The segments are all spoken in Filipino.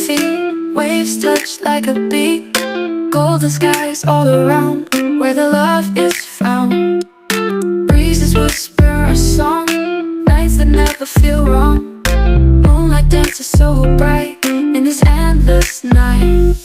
feet. Waves touch like a beat. Golden skies all around, where the love is found. Breezes whisper a song, nights that never feel wrong. Moonlight dances so bright in this endless night.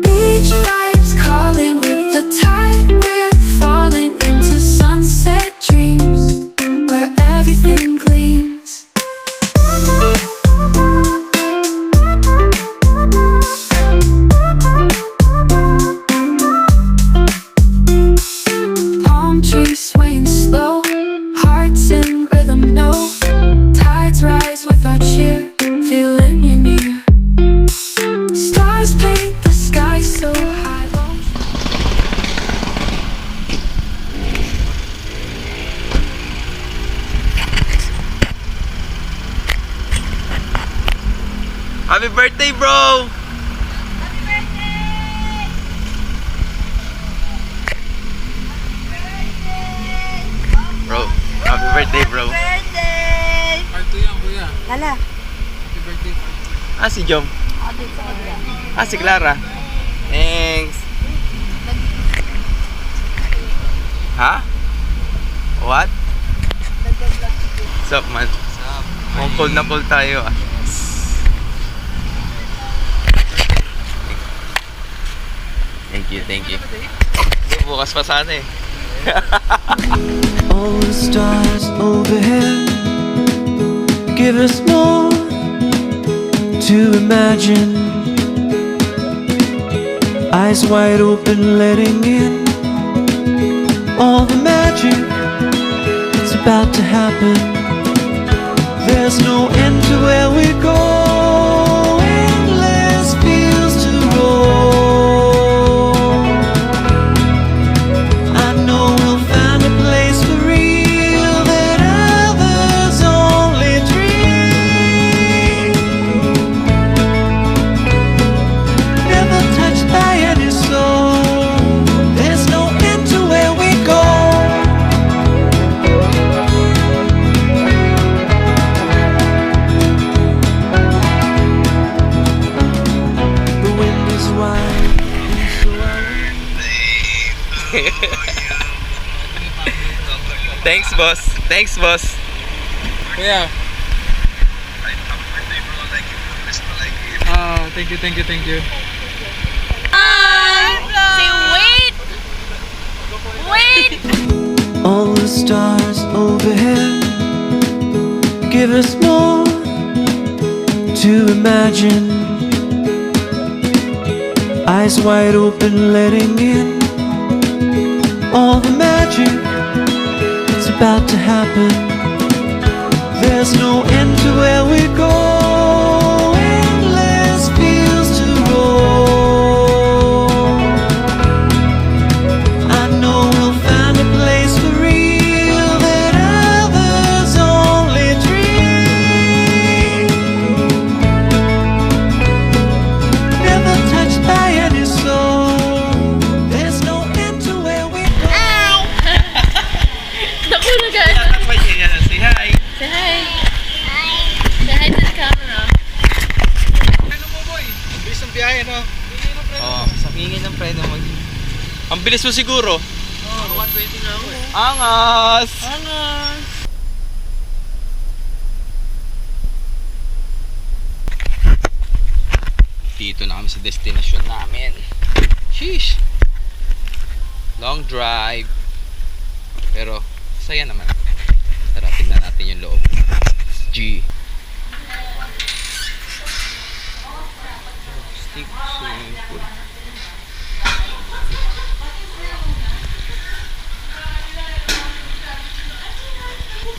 Beach vibes calling with the tide. We're falling into sunset dreams, where everything gleams. Palm trees swaying slow, hearts in rhythm, no. Tides rise with our cheer, feeling you near. Stars paint the sky so high. Happy birthday, bro! Bro, happy birthday, bro. Birthday! Part 2 yan, kuya. Lala. Happy birthday, part 2. Ah, si Jom. Audit sa kanila. Ah, si Clara. Thanks. Ha? What? What's up, man? Mukhang cold na cold tayo, ah. Thank you, thank you. Bukas pa sana eh. All the stars overhead give us more to imagine. Eyes wide open, letting in all the magic that's about to happen. There's no end to where we go, endless fields to roam. I know we'll find a place for real that others only dream. Never touched by any soul. There's no end to where we go. The wind is wide, and so are we. Thanks, boss. Thanks, boss. Kuya. Ah, thank you, thank you, thank you. Say wait! Wait! All the stars overhead give us more to imagine. Eyes wide open, letting in all the magic that's about to happen. There's no end to where we go, endless fields to roam. I know we'll find a place for real that others only dream. Never touched by any soul. There's no end to where we go. Naku na guys! Say hi. Say hi! Say hi to the camera. Ano mo, boy? Bilis ng biyahe, no? Oh, sa hingin ng preno mag... Ang bilis mo siguro. Oh, 120 na ako eh. Angas! Angas! Dito na kami sa destination namin. Sheesh! Long drive. Pero, saya naman. Tara, tingnan natin yung loob. G. Stick swimming pool.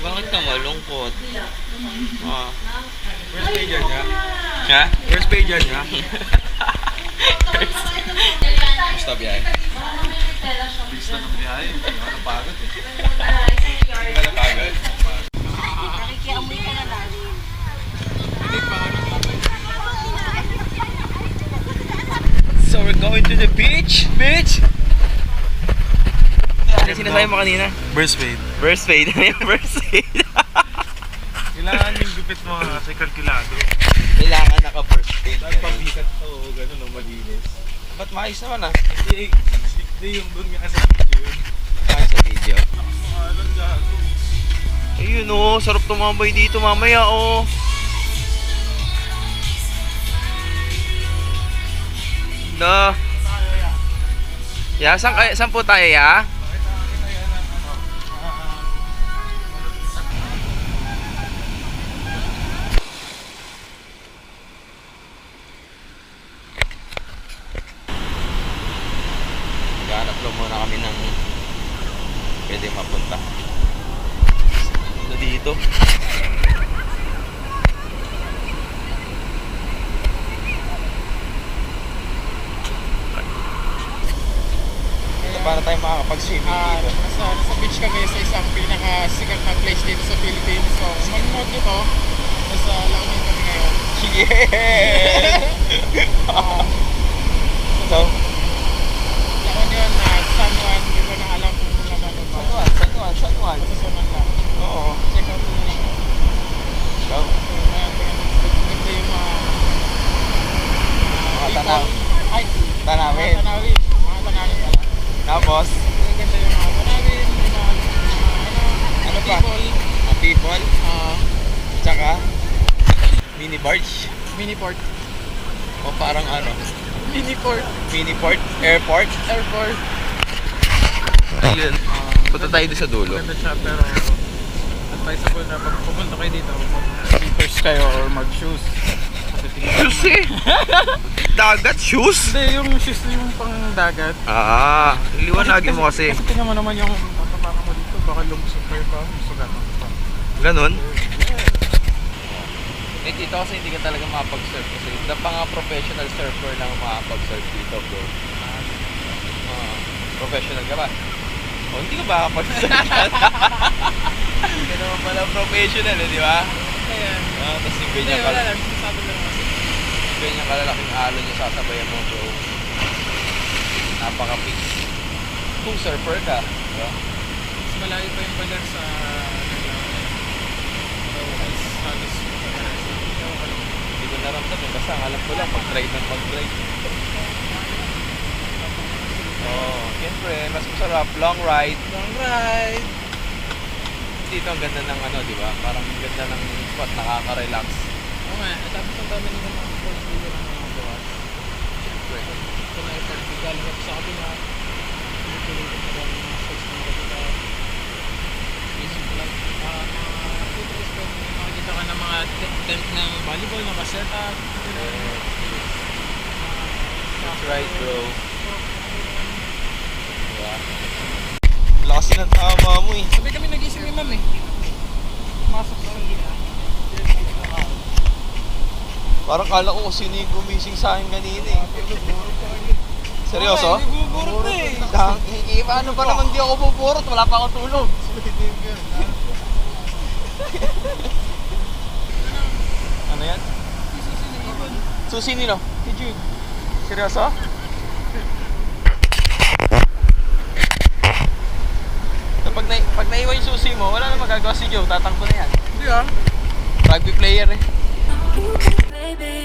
Bakit ka malungkot? Ah. Where's page yan niya? Ha? Where's page yan niya? Basta biyahe. Bilis na ng biyahe. Hindi ako napagod eh. Hindi ka napagod. Nakikiamoy ka na lang. Hindi pa ano. So we're going to the beach? Beach? Ano sinasabi mo kanina? Burst fade. Burst fade. Ano yung burst fade? Kailangan yung gupit mo kasi kalkulado. Kailangan naka-burst fade. Dahil pag Ba't maayos naman ah? Hindi yung doon nga sa video yun. Kaya sa video. Pangalan gago. Ayun oh, sarap tumambay dito mamaya oh. No. Ya, saan po tayo ya? Maghanap lang muna kami ng pwede mapunta. Ano dito? Ito para tayo makakapag-swimming dito. Nasa beach kami sa isang pinakasikat na place dito sa Philippines. So, mag-note nyo to. Nasa La Union kami ngayon. Yeah! So, La Union na San Juan. Hindi ko na alam kung naman ito. San Juan. Sa San Juan lang. Oo. Check out nyo lang. Go. Ganda yung mga Mga tanaw. Ay, Tanawin. mga tanawin. Mga tanawin pala. Tapos, Ganda yung mga tanawin. Yung mga Ano pa? people. ang people. Ah, Tsaka, mini barge. mini port. O parang ano, Mini port. mini port, airport. Airport. Ayun. Punta tayo doon sa dulo. Ganda siya pero advisable na pag pupunta kayo dito mag-slippers kayo or mag-shoes. Kasi tingnan Shoes eh! Dagat shoes? Hindi, yung shoes na yung pang dagat. Ah, liwanagin mo kasi. Kasi tingnan mo naman yung matapakan mo dito. Baka lumusok kayo pa. Musugan mo pa. Ganon. Eh dito kasi hindi ka talaga makapag-surf kasi na pang professional surfer lang makapag-surf dito bro. Professional ka ba? O hindi ka ba makapag-surf dyan? Hindi ka naman pala professional eh, di ba? Ayan. Tapos yung Hindi, ganyan, wala lang. Sabi lang kasi. ganyan kalalaking alon yung sasabayan mo bro. Napaka-peace. Kung surfer ka, di ba? Mas malayo pa yung baler sa halos Hindi ko naramdaman basta ang alam ko lang pag-drive ng pag-drive. Oh, siyempre, mas masarap, long ride. long ride. Dito ang ganda ng ano, di ba? Parang ang ganda ng spot, nakaka-relax. Oo nga, at tapos ang dami nila mga sports dito ng mga gawas. Siyempre. Ito na effort, galing ako sa kabila. Pinutuloy ko na lang mga sports na kabila. Basic lang. Mga footballs ko, may makikita ka ng mga tent ng volleyball, mga setup. That's right, bro. Diba? Lakas ng tama mo eh. Sabi kami nagising ni ma'am eh. Pumasok sa kanila. Parang kala ko kung sino yung gumising sa akin kanina eh. Seryoso? Hindi buburot na eh. Paano pa naman di ako buburot? Wala pa akong tulog. Ano yan? Susi nino? Si Jude. Seryoso? So, pag naiwan yung susi mo, wala na magagawa si Joe. Tatakbo na yan. Hindi ah. Rugby player eh. Baby,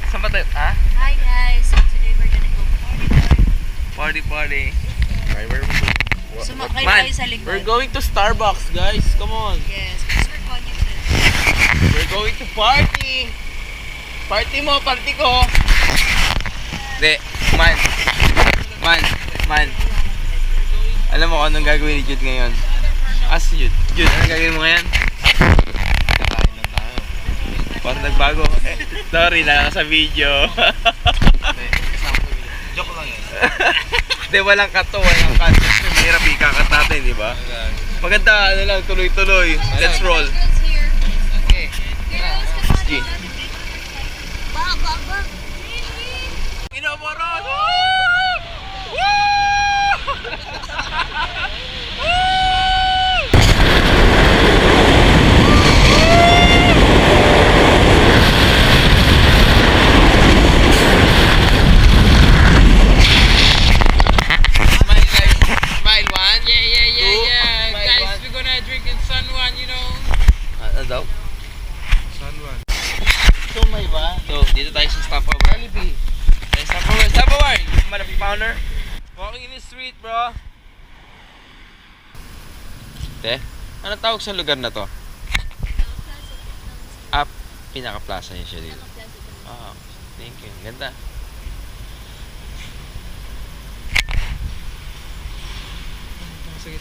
Saan ba tayo? Ha? Hi guys, so today we're gonna go party. Party. Okay, Sumakay Man, tayo sa likod. we're going to Starbucks, guys. Come on. Yes, because we're cognitive. We're going to party. Party mo, party ko. Hindi, man. Man, alam mo kung anong gagawin ni Jude ngayon? Si Jude. Jude, anong gagawin mo ngayon? Kakain lang tayo. Parang nagbago. Sorry na sa video. Kasama ko video. Joke lang yan. Hindi, walang kato, walang cut. Mahirap ikakat natin, di ba? Maganda, ano lang, tuloy-tuloy. Let's roll. Okay. G. Inomoron! Smile one. Yeah. Smile Guys, one. we're gonna drink in San Juan, you know. Ano daw? San Juan. So may ba? So, dito tayo sa stopover. Jollibee. Hey, stopover! You mother pounder. Walking in the street, bro. Te, ano tawag sa lugar na to? Pinaka-plaza niya siya dito. Thank you. Ganda. Sige.